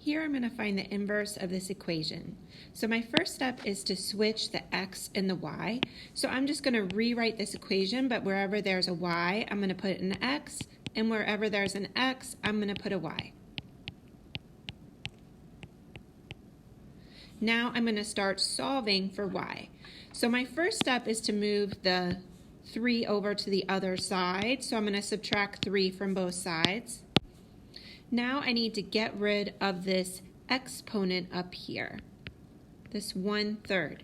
Here I'm going to find the inverse of this equation. So my first step is to switch the x and the y. So I'm just going to rewrite this equation, but wherever there's a y, I'm going to put an x, and wherever there's an x, I'm going to put a y. Now I'm going to start solving for y. So my first step is to move the 3 over to the other side. So I'm going to subtract 3 from both sides. Now I need to get rid of this exponent up here, this 1/3.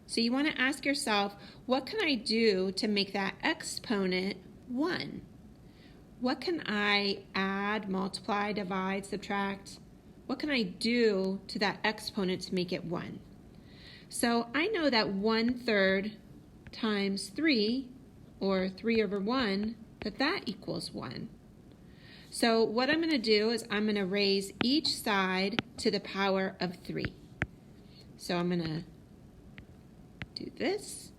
So you want to ask yourself, what can I do to make that exponent 1? What can I add, multiply, divide, subtract? What can I do to that exponent to make it 1? So I know that 1/3 times 3, or 3 over 1, that equals 1. So what I'm going to do is I'm going to raise each side to the power of 3. So I'm going to do this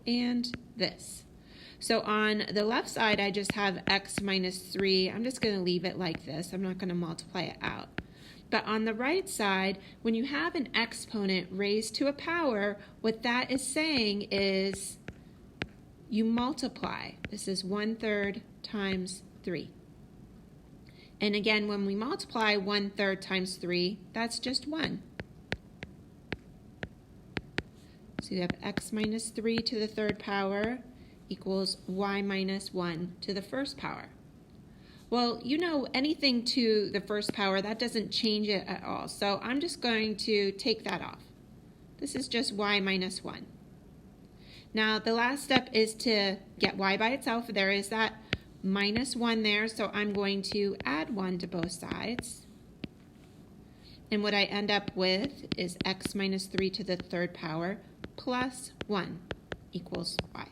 and this. So on the left side, I just have x minus 3. I'm just going to leave it like this. I'm not going to multiply it out. But on the right side, when you have an exponent raised to a power, what that is saying is you multiply. This is 1/3 times 3. And again, when we multiply 1/3 times 3, that's just 1. So you have x minus 3 to the 3rd power equals y minus 1 to the 1st power. Well, you know, anything to the 1st power, that doesn't change it at all. So I'm just going to take that off. This is just y minus 1. Now, the last step is to get y by itself. There is that minus 1 there, so I'm going to add 1 to both sides. And what I end up with is x minus 3 to the 3rd power plus 1 equals y.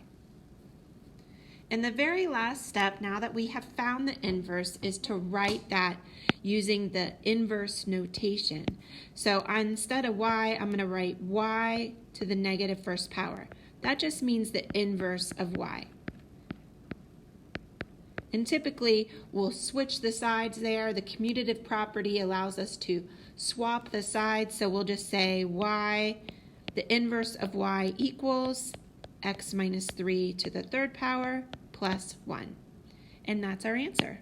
And the very last step, now that we have found the inverse, is to write that using the inverse notation. So instead of y, I'm going to write y to the negative 1st power. That just means the inverse of y. And typically, we'll switch the sides there. The commutative property allows us to swap the sides, so we'll just say y, the inverse of y equals x minus 3 to the 3rd power plus 1. And that's our answer.